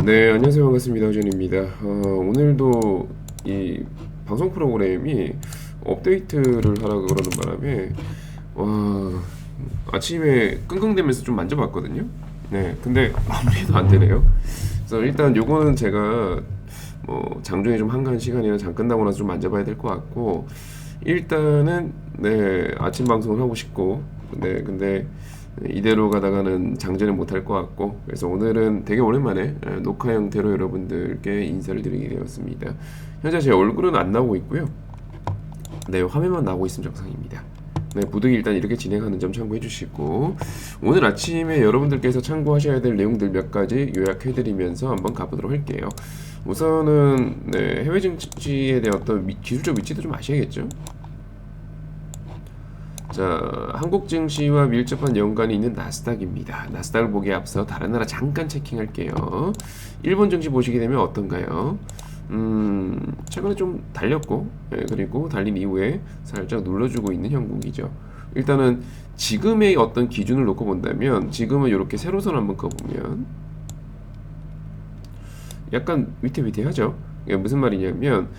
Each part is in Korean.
네, 안녕하세요. 반갑습니다. 허준입니다. 오늘도 이 방송 프로그램이 업데이트를 하라고 그러는 바람에 와, 아침에 끙끙대면서 좀 만져봤거든요. 네, 근데 아무 리도 안 되네요. 그래서 일단 요거는 제가 뭐 장중에 좀 한가한 시간이나 장 끝나고 나서 좀 만져봐야 될 것 같고, 일단은 네, 아침 방송을 하고 싶고, 네, 근데 이대로 가다가는 장전을 못할 것 같고, 그래서 오늘은 되게 오랜만에 녹화 형태로 여러분들께 인사를 드리게 되었습니다. 현재 제 얼굴은 안 나오고 있고요. 네, 화면만 나오고 있으면 정상입니다. 네, 부득이 일단 이렇게 진행하는 점 참고해 주시고, 오늘 아침에 여러분들께서 참고하셔야 될 내용들 몇 가지 요약해 드리면서 한번 가보도록 할게요. 우선은 네, 해외 증시에 대한 어떤 기술적 위치도 좀 아셔야겠죠? 자, 한국 증시와 밀접한 연관이 있는 나스닥입니다. 나스닥을 보기에 앞서 다른 나라 잠깐 체킹할게요. 일본 증시 보시게 되면 어떤가요? 최근에 좀 달렸고, 그리고 달린 이후에 살짝 눌러주고 있는 형국이죠. 일단은 지금의 어떤 기준을 놓고 본다면, 지금은 이렇게 세로선 한번 그어보면 약간 위태위태하죠. 이게 무슨 말이냐면,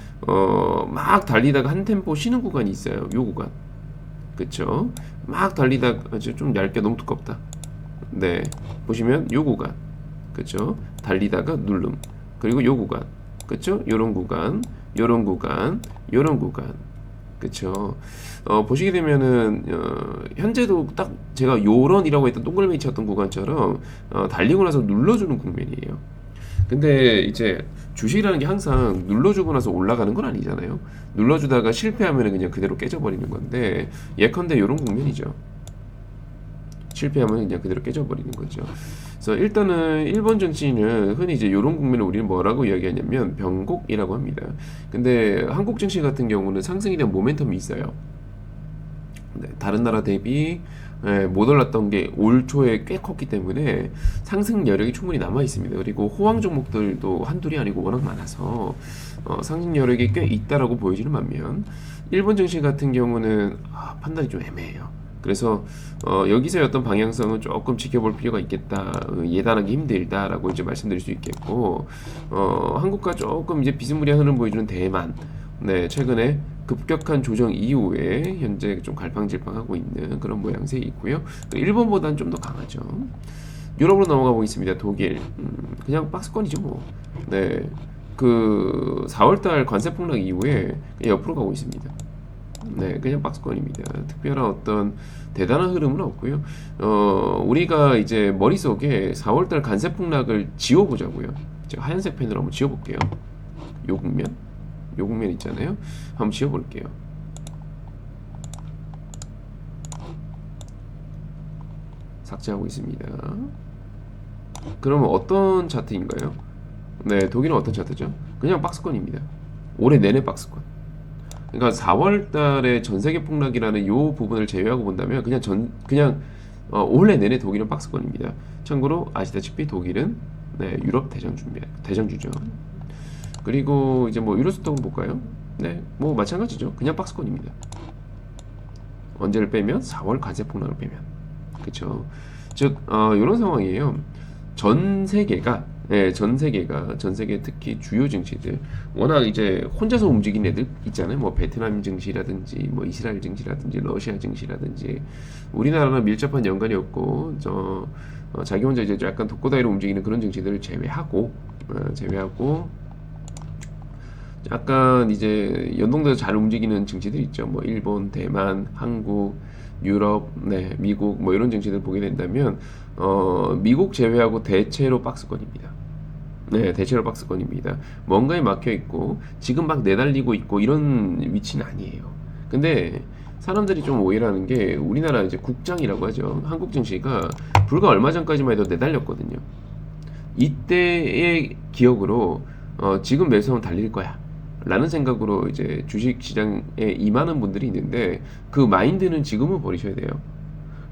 막 달리다가 한 템포 쉬는 구간이 있어요. 요 구간. 그쵸? 막 달리다가 좀 얇게 너무 두껍다. 네, 보시면 요 구간, 그쵸? 달리다가 누름, 그리고 요 구간, 그쵸? 요런 구간, 요런 구간, 요런 구간, 그쵸? 보시게 되면은 현재도 딱 제가 요런이라고 했던 동그라미 쳤던 구간처럼 달리고 나서 눌러주는 국면이에요. 근데 이제 주식이라는 게 항상 눌러주고 나서 올라가는 건 아니잖아요. 눌러주다가 실패하면 그냥 그대로 깨져버리는 건데, 예컨대 이런 국면이죠. 실패하면 그냥 그대로 깨져버리는 거죠. 그래서 일단은 일본 증시는 흔히 이제 이런 국면을 우리는 뭐라고 이야기하냐면 변곡이라고 합니다. 근데 한국 증시 같은 경우는 상승에 대한 모멘텀이 있어요. 네, 다른 나라 대비 못 올랐던 게 올 초에 꽤 컸기 때문에 상승 여력이 충분히 남아 있습니다. 그리고 호황 종목들도 한둘이 아니고 워낙 많아서 상승 여력이 꽤 있다라고 보여지는 반면, 일본 증시 같은 경우는 판단이 좀 애매해요. 그래서 여기서의 어떤 방향성은 조금 지켜볼 필요가 있겠다. 예단하기 힘들다라고 이제 말씀드릴 수 있겠고, 한국과 조금 이제 비스무리한 흐름 보여주는 대만. 네, 최근에 급격한 조정 이후에 현재 좀 갈팡질팡하고 있는 그런 모양새 있고요. 일본보다는 좀 더 강하죠. 유럽으로 넘어가 보겠습니다. 독일, 그냥 박스권이죠 뭐. 네, 그 4월달 관세 폭락 이후에 그냥 옆으로 가고 있습니다. 네, 그냥 박스권입니다. 특별한 어떤 대단한 흐름은 없고요. 우리가 이제 머릿속에 4월달 관세 폭락을 지워보자고요. 제가 하얀색 펜으로 한번 지워볼게요. 요 국면. 요 국면 있잖아요. 한번 지워볼게요. 삭제하고 있습니다. 그러면 어떤 차트인가요? 네, 독일은 어떤 차트죠? 그냥 박스권입니다. 올해 내내 박스권. 그러니까 4월 달에 전 세계 폭락이라는 요 부분을 제외하고 본다면 그냥 올해 내내 독일은 박스권입니다. 참고로 아시다시피 독일은 네, 유럽 대장주죠. 그리고 이제 뭐 유로스톡은 볼까요? 네, 뭐 마찬가지죠. 그냥 박스권입니다. 언제를 빼면 4월 관세 폭락을 빼면, 그렇죠. 즉 이런 상황이에요. 전 세계가 전 세계 특히 주요 증시들 워낙 이제 혼자서 움직인 애들 있잖아요. 뭐 베트남 증시라든지 뭐 이스라엘 증시라든지 러시아 증시라든지, 우리나라랑 밀접한 연관이 없고 자기 혼자 이제 약간 독고다이로 움직이는 그런 증시들을 제외하고 약간 이제 연동돼서 잘 움직이는 증시들 있죠. 뭐 일본, 대만, 한국, 유럽, 네, 미국 뭐 이런 증시들 보게 된다면 미국 제외하고 대체로 박스권입니다. 네, 대체로 박스권입니다. 뭔가에 막혀 있고 지금 막 내달리고 있고 이런 위치는 아니에요. 근데 사람들이 좀 오해하는 게, 우리나라 이제 국장이라고 하죠. 한국 증시가 불과 얼마 전까지만 해도 내달렸거든요. 이때의 기억으로 지금 매수하면 달릴 거야 라는 생각으로 이제 주식시장에 임하는 분들이 있는데, 그 마인드는 지금은 버리셔야 돼요.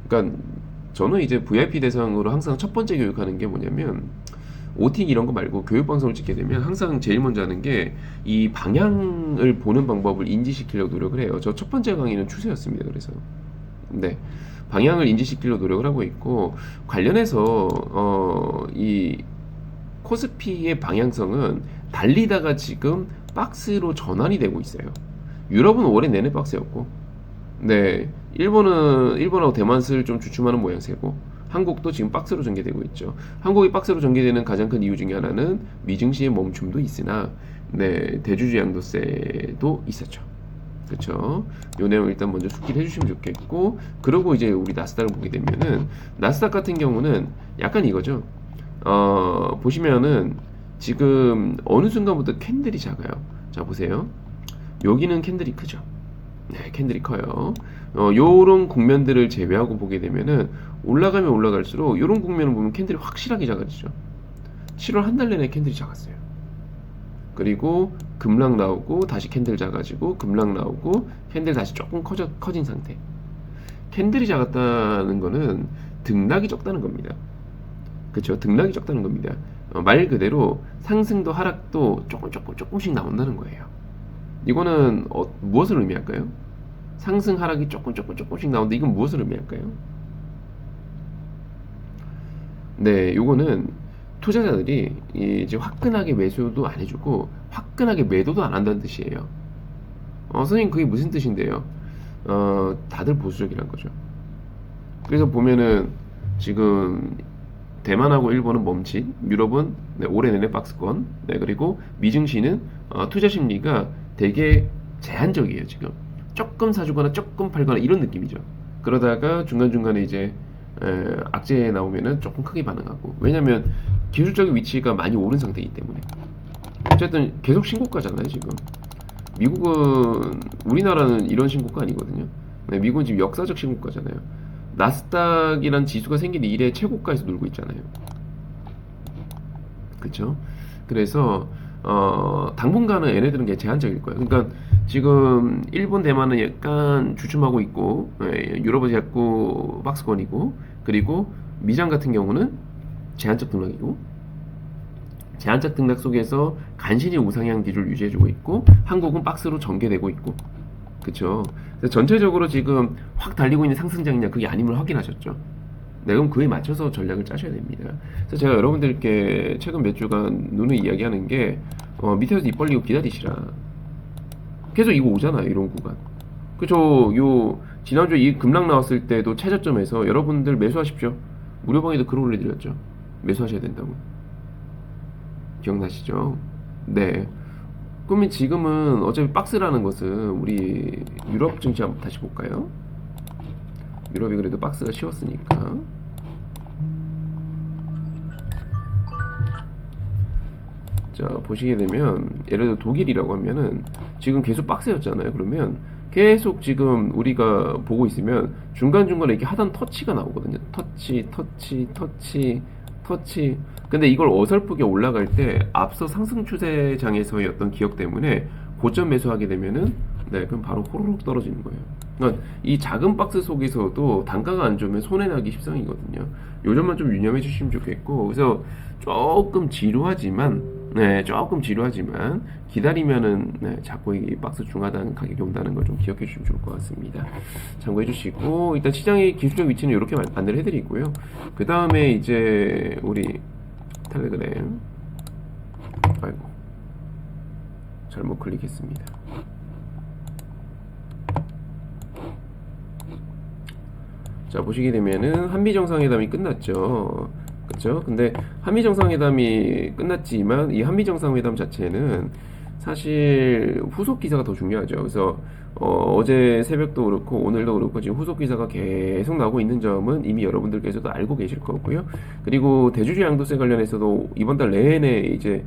그러니까 저는 이제 VIP 대상으로 항상 첫 번째 교육하는 게 뭐냐면, OT 이런 거 말고 교육 방송을 찍게 되면 항상 제일 먼저 하는 게 이 방향을 보는 방법을 인지시키려고 노력을 해요. 저 첫 번째 강의는 추세였습니다. 그래서 네, 방향을 인지시키려고 노력을 하고 있고, 관련해서 이 코스피의 방향성은 달리다가 지금 박스로 전환이 되고 있어요. 유럽은 올해 내내 박스였고, 네, 일본하고 대만을 좀 주춤하는 모양새고, 한국도 지금 박스로 전개되고 있죠. 한국이 박스로 전개되는 가장 큰 이유 중에 하나는 미증시의 멈춤도 있으나, 네, 대주주 양도세도 있었죠. 그렇죠. 요 내용 일단 먼저 숙지를 해주시면 좋겠고, 그리고 이제 우리 나스닥을 보게 되면은 나스닥 같은 경우는 약간 이거죠. 보시면은 지금 어느 순간부터 캔들이 작아요. 자 보세요. 여기는 캔들이 크죠. 네, 캔들이 커요. 요런 국면들을 제외하고 보게 되면은 올라가면 올라갈수록 요런 국면을 보면 캔들이 확실하게 작아지죠. 7월 한 달 내내 캔들이 작았어요. 그리고 급락 나오고 다시 캔들 작아지고 급락 나오고 캔들 다시 조금 커진 상태. 캔들이 작았다는 거는 등락이 적다는 겁니다. 그렇죠? 등락이 적다는 겁니다. 말 그대로 상승도 하락도 조금씩 나온다는 거예요. 이거는 무엇을 의미할까요? 상승 하락이 조금씩 나오는데 이건 무엇을 의미할까요? 네, 요거는 투자자들이 이제 화끈하게 매수도 안 해주고 화끈하게 매도도 안 한다는 뜻이에요. 선생님 그게 무슨 뜻인데요? 다들 보수적이란 거죠. 그래서 보면은 지금 대만하고 일본은 멈칫, 유럽은 네, 올해 내내 박스권, 네, 그리고 미증시는 투자 심리가 되게 제한적이에요. 지금 조금 사주거나 조금 팔거나 이런 느낌이죠. 그러다가 중간중간에 이제 악재 나오면은 조금 크게 반응하고, 왜냐면 기술적인 위치가 많이 오른 상태이기 때문에. 어쨌든 계속 신고가잖아요 지금. 미국은, 우리나라는 이런 신고가 아니거든요. 네, 미국은 지금 역사적 신고가잖아요. 나스닥이란 지수가 생긴 이래 최고가에서 놀고 있잖아요. 그쵸? 그래서 당분간은 얘네들은 게 제한적일 거예요. 그러니까 지금 일본, 대만은 약간 주춤하고 있고, 유럽은 자꾸 박스권이고, 그리고 미장 같은 경우는 제한적 등락이고, 제한적 등락 속에서 간신히 우상향 기조를 유지해주고 있고, 한국은 박스로 전개되고 있고, 그쵸? 그래서 전체적으로 지금 확 달리고 있는 상승장이냐 그게 아님을 확인하셨죠? 네, 그럼 그에 맞춰서 전략을 짜셔야 됩니다. 그래서 제가 여러분들께 최근 몇 주간 누누이 이야기하는 게 밑에서 입 벌리고 기다리시라. 계속 이거 오잖아요, 이런 구간. 그쵸? 요 지난주에 이 급락 나왔을 때도 최저점에서 여러분들 매수하십시오. 무료방에도 글 올려드렸죠. 매수하셔야 된다고. 기억나시죠? 네. 그러면 지금은 어차피 박스라는 것은 우리 유럽 증시 한번 다시 볼까요? 유럽이 그래도 박스가 쉬웠으니까. 자, 보시게 되면 예를 들어 독일이라고 하면은 지금 계속 박스였잖아요. 그러면 계속 지금 우리가 보고 있으면 중간중간에 이렇게 하단 터치가 나오거든요. 터치. 근데 이걸 어설프게 올라갈 때 앞서 상승 추세장에서의 어떤 기억 때문에 고점 매수하게 되면은 네, 그럼 바로 호로록 떨어지는 거예요. 그러니까 이 작은 박스 속에서도 단가가 안 좋으면 손해나기 십상이거든요. 요 점만 좀 유념해 주시면 좋겠고, 그래서 조금 지루하지만 기다리면은 네, 자꾸 이 박스 중하단 가격이 온다는 걸 좀 기억해 주시면 좋을 것 같습니다. 참고해 주시고, 일단 시장의 기술적 위치는 이렇게 안내를 해드리고요. 그 다음에 이제 우리 텔레그램, 아이고 잘못 클릭했습니다. 자, 보시게 되면은 한미 정상회담이 끝났죠. 그렇죠? 근데 한미 정상회담이 끝났지만 이 한미 정상회담 자체는 사실 후속 기사가 더 중요하죠. 그래서 어제 새벽도 그렇고 오늘도 그렇고 지금 후속 기사가 계속 나오고 있는 점은 이미 여러분들께서도 알고 계실 거고요. 그리고 대주주 양도세 관련해서도 이번 달 내내 이제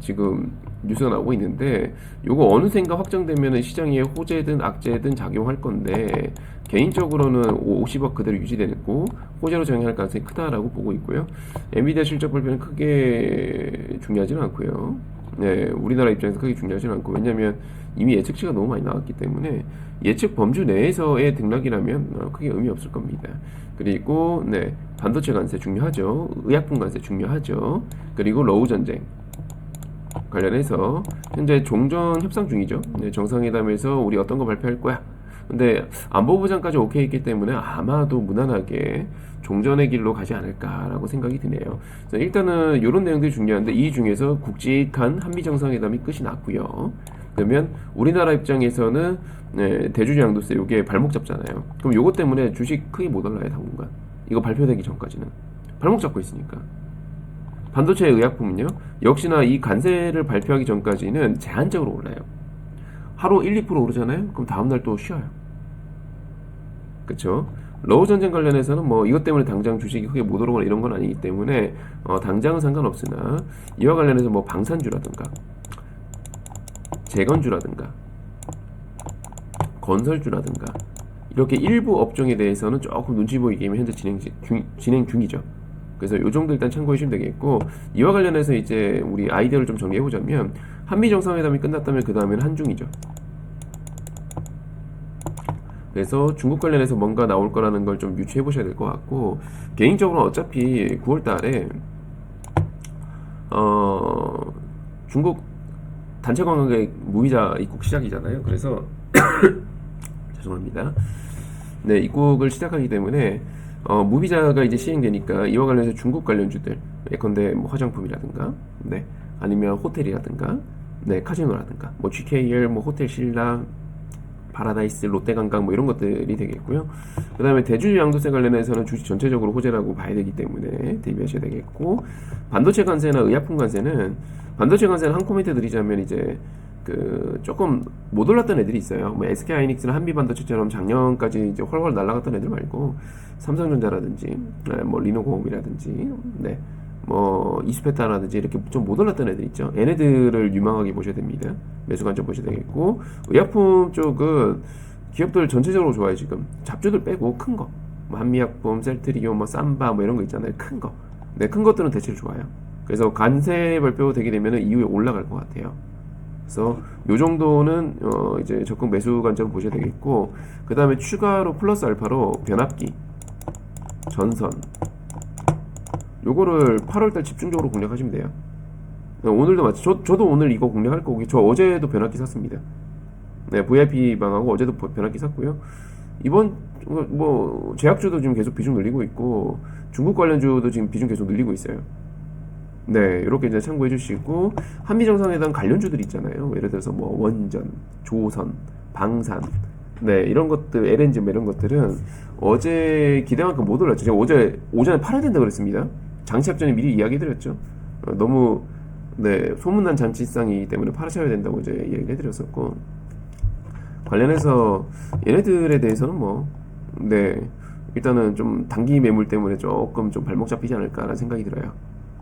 지금 뉴스가 나오고 있는데, 요거 어느샌가 확정되면은 시장에 호재든 악재든 작용할 건데, 개인적으로는 50억 그대로 유지되고 호재로 작용할 가능성이 크다라고 보고 있고요. 엔비디아 실적 발표는 크게 중요하지는 않고요. 네, 우리나라 입장에서 크게 중요하지는 않고, 왜냐면 이미 예측치가 너무 많이 나왔기 때문에 예측 범주 내에서의 등락이라면 크게 의미 없을 겁니다. 그리고 네, 반도체 관세 중요하죠. 의약품 관세 중요하죠. 그리고 러우 전쟁 관련해서 현재 종전 협상 중이죠. 네, 정상회담에서 우리 어떤 거 발표할 거야, 근데 안보부장까지 오케이 했기 때문에 아마도 무난하게 종전의 길로 가지 않을까라고 생각이 드네요. 일단은 이런 내용들이 중요한데 이 중에서 굵직한 한미 정상회담이 끝이 났고요. 그러면 우리나라 입장에서는 네, 대주주 양도세 이게 발목 잡잖아요. 그럼 요것 때문에 주식 크게 못 올라요 당분간. 이거 발표되기 전까지는 발목 잡고 있으니까. 반도체 의약품은요 역시나 이 관세를 발표하기 전까지는 제한적으로 올라요. 하루 1, 2% 오르잖아요. 그럼 다음날 또 쉬어요. 그쵸? 러우 전쟁 관련해서는 뭐 이것 때문에 당장 주식이 크게 못 오르거나 이런 건 아니기 때문에 당장은 상관없으나 이와 관련해서 뭐 방산주라든가 재건주라든가 건설주라든가 이렇게 일부 업종에 대해서는 조금 눈치 보이게 현재 진행 중이죠. 그래서 요 정도 일단 참고해 주시면 되겠고 이와 관련해서 이제 우리 아이디어를 좀 정리해 보자면 한미 정상회담이 끝났다면 그 다음에는 한중이죠. 그래서 중국 관련해서 뭔가 나올 거라는 걸 좀 유추해 보셔야 될 것 같고 개인적으로 어차피 9월 달에 중국 단체 관광객 무비자 입국 시작이잖아요. 그래서 죄송합니다. 네, 입국을 시작하기 때문에 무비자가 이제 시행되니까 이와 관련해서 중국 관련주들 예컨대 뭐 화장품이라든가 네, 아니면 호텔이라든가 네, 카지노라든가 뭐 GKL 뭐 호텔 신라 파라다이스, 롯데관광 뭐 이런 것들이 되겠고요. 그 다음에 대주주 양도세 관련해서는 주식 전체적으로 호재라고 봐야 되기 때문에 대비하셔야 되겠고 반도체 관세나 의약품 관세는 반도체 관세는 한 코멘트 드리자면 이제 그 조금 못 올랐던 애들이 있어요. 뭐 SK하이닉스나 한미반도체처럼 작년까지 이제 훨훨 날아갔던 애들 말고 삼성전자라든지 뭐 리노공업이라든지 네. 뭐 이스페타라든지 이렇게 좀 못 올랐던 애들 있죠. 얘네들을 유망하게 보셔야 됩니다. 매수 관점 보셔야 되겠고 의약품 쪽은 기업들 전체적으로 좋아요. 지금 잡주들 빼고 큰 거, 뭐 한미약품, 셀트리온, 뭐 삼바 뭐 이런 거 있잖아요. 큰 거, 네, 큰 것들은 대체로 좋아요. 그래서 관세 발표되게 되면은 이후에 올라갈 것 같아요. 그래서 요 정도는 이제 적극 매수 관점 보셔야 되겠고 그 다음에 추가로 플러스 알파로 변압기, 전선 요거를 8월달 집중적으로 공략하시면 돼요. 오늘도 마치 저도 오늘 이거 공략할 거고 저 어제도 변압기 샀습니다. 네, VIP 방하고 어제도 변압기 샀고요. 이번 뭐 제약주도 지금 계속 비중 늘리고 있고 중국 관련주도 지금 비중 계속 늘리고 있어요. 네, 이렇게 이제 참고해 주시고 한미 정상회담 관련주들 있잖아요. 예를 들어서 뭐 원전, 조선, 방산, 네 이런 것들 LNG 뭐 이런 것들은 어제 기대만큼 못 올랐죠. 제가 어제 오전에 팔아야 된다 그랬습니다. 장시합 전에 미리 이야기해드렸죠. 너무 네 소문난 장치상이기 때문에 팔아셔야 된다고 이제 이야기를 해드렸었고 관련해서 얘네들에 대해서는 뭐 네 일단은 좀 단기 매물 때문에 조금 좀 발목 잡히지 않을까라는 생각이 들어요.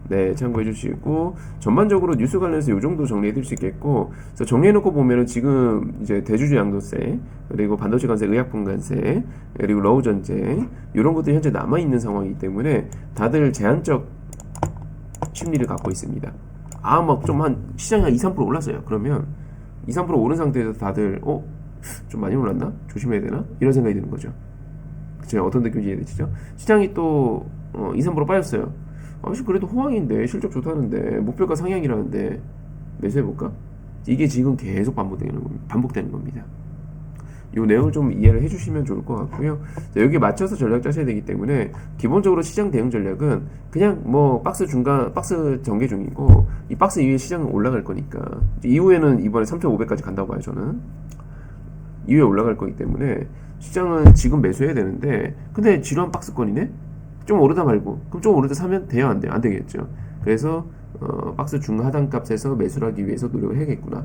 네, 참고해 주시고 전반적으로 뉴스 관련해서 이 정도 정리해 드릴 수 있겠고 그래서 정리해 놓고 보면은 지금 이제 대주주 양도세 그리고 반도체 관세, 의약품 관세 그리고 러우 전쟁 이런 것들이 현재 남아 있는 상황이기 때문에 다들 제한적 심리를 갖고 있습니다. 막 좀 한 시장이 한 2, 3% 올랐어요. 그러면 2, 3% 오른 상태에서 다들 좀 많이 올랐나? 조심해야 되나? 이런 생각이 드는 거죠. 제가 어떤 느낌인지 이해되시죠? 시장이 또 2, 3% 빠졌어요. 그래도 호황인데 실적 좋다는데 목표가 상향이라는데 매수해볼까? 이게 지금 계속 반복되는 겁니다. 이 내용을 좀 이해를 해주시면 좋을 것 같고요. 자, 여기에 맞춰서 전략 짜셔야 되기 때문에 기본적으로 시장 대응 전략은 그냥 뭐 박스 전개 중이고 이 박스 이후에 시장은 올라갈 거니까 이후에는 이번에 3,500까지 간다고 봐요. 저는 이후에 올라갈 거기 때문에 시장은 지금 매수해야 되는데 근데 지루한 박스권이네? 좀 오르다 말고 그럼 좀 오르다 사면 돼요? 안 돼요? 안 되겠죠. 그래서 박스 중하단 값에서 매수를 하기 위해서 노력을 해야겠구나.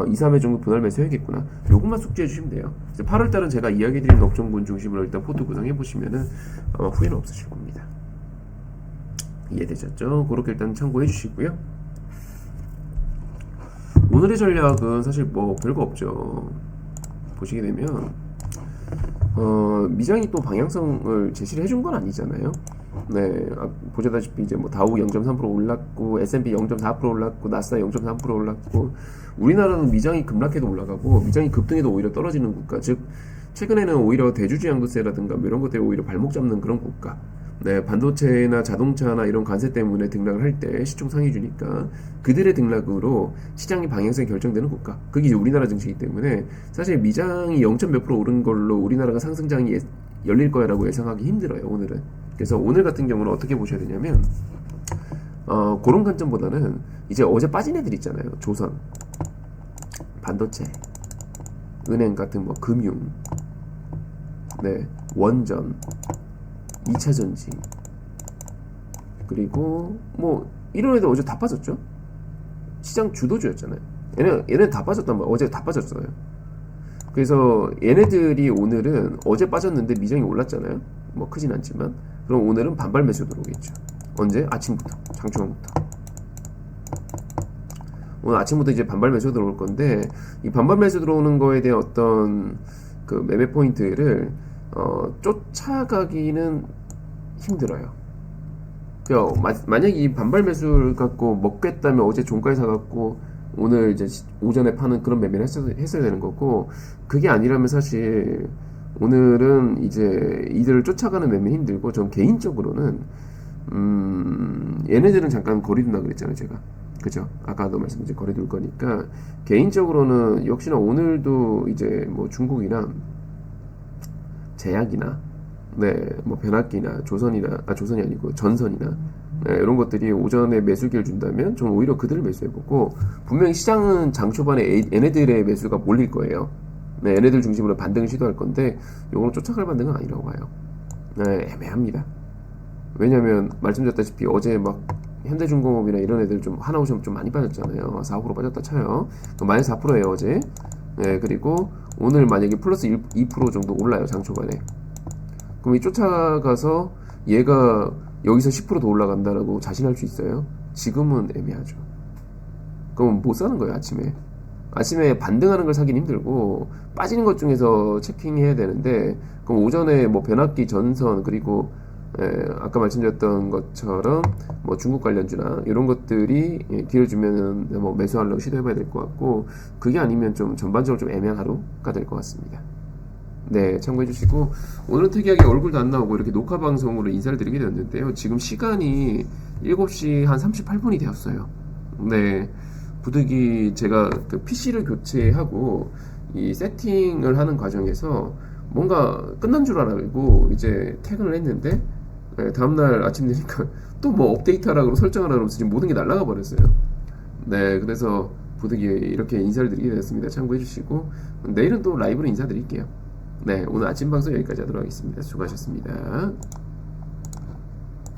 2, 3회 정도 분할 매수해야겠구나. 요것만 숙지해 주시면 돼요. 8월달은 제가 이야기드린 업종군 중심으로 일단 포트 구성해 보시면은 후회는 없으실 겁니다. 이해되셨죠? 그렇게 일단 참고해 주시고요. 오늘의 전략은 사실 뭐 별거 없죠. 보시게 되면 미장이 또 방향성을 제시를 해준 건 아니잖아요. 네, 보시다시피 이제 뭐 다우 0.3% 올랐고 S&P 0.4% 올랐고 나스닥 0.3% 올랐고 우리나라는 미장이 급락해도 올라가고 미장이 급등해도 오히려 떨어지는 국가. 즉 최근에는 오히려 대주주 양도세라든가 뭐 이런 것들이 오히려 발목 잡는 그런 국가. 네, 반도체나 자동차나 이런 관세 때문에 등락을 할 때 시총 상위주니까 그들의 등락으로 시장의 방향성이 결정되는 국가. 그게 이제 우리나라 증시이기 때문에 사실 미장이 0. 몇 프로 오른 걸로 우리나라가 상승장이 열릴 거야라고 예상하기 힘들어요, 오늘은. 그래서 오늘 같은 경우는 어떻게 보셔야 되냐면 그런 관점보다는 이제 어제 빠진 애들 있잖아요. 조선, 반도체, 은행 같은 뭐 금융, 네, 원전, 2차 전지, 그리고 뭐 이런 애들 어제 다 빠졌죠. 시장 주도주였잖아요. 얘네 다 빠졌단 말이에요. 어제 다 빠졌어요. 그래서 얘네들이 오늘은 어제 빠졌는데 미장이 올랐잖아요. 뭐 크진 않지만 그럼 오늘은 반발 매수 들어오겠죠. 언제? 아침부터, 장중부터. 오늘 아침부터 이제 반발 매수 들어올 건데 이 반발 매수 들어오는 거에 대한 어떤 그 매매 포인트를 쫓아가기는 힘들어요. 만약에 이 반발 매수를 갖고 먹겠다면 어제 종가에 사갖고 오늘 이제 오전에 파는 그런 매매를 했어야 되는 거고, 그게 아니라면 사실 오늘은 이제 이들을 쫓아가는 매매 힘들고, 전 개인적으로는 얘네들은 잠깐 거리 둔다 그랬잖아요, 제가. 그죠? 아까도 말씀드린 거리 둘 거니까 개인적으로는 역시나 오늘도 이제 뭐 중국이나 제약이나 뭐 변압기나 조선이 아니고 전선이나 이런 것들이 오전에 매수기를 준다면 저는 오히려 그들을 매수해보고, 분명히 시장은 장 초반에 얘네들의 매수가 몰릴 거예요. 네, 얘네들 중심으로 반등을 시도할 건데 요거는 쫓아갈 반등은 아니라고 봐요. 네, 애매합니다. 왜냐면 말씀드렸다시피 어제 막 현대중공업이나 이런 애들 좀 하나오션 좀 많이 빠졌잖아요. 4% 빠졌다 쳐요. 마이너스 4%예요 어제. 네, 그리고 오늘 만약에 플러스 2% 정도 올라요, 장 초반에. 그럼 이 쫓아가서 얘가 여기서 10%더 올라간다라고 자신할 수 있어요? 지금은 애매하죠. 그럼 못 사는 거예요, 아침에. 아침에 반등하는 걸 사긴 힘들고 빠지는 것 중에서 체킹해야 되는데, 그럼 오전에 뭐 변압기, 전선, 그리고 아까 말씀드렸던 것처럼 뭐 중국 관련주나 이런 것들이 기회를 주면은 뭐 매수하려고 시도해봐야 될 것 같고, 그게 아니면 좀 전반적으로 좀 애매한 하루가 될 것 같습니다. 네, 참고해 주시고, 오늘은 특이하게 얼굴도 안 나오고 이렇게 녹화 방송으로 인사를 드리게 되었는데요. 지금 시간이 7시 한 38분이 되었어요. 네, 부득이 제가 그 PC를 교체하고 이 세팅을 하는 과정에서 뭔가 끝난 줄 알고 이제 퇴근을 했는데, 다음날 아침 되니까 또 뭐 업데이트하라고 설정하라고 하면서 지금 모든 게 날아가 버렸어요. 네, 그래서 부득이 이렇게 인사를 드리게 되었습니다. 참고해 주시고, 내일은 또 라이브로 인사드릴게요. 네, 오늘 아침 방송 여기까지 하도록 하겠습니다. 수고하셨습니다.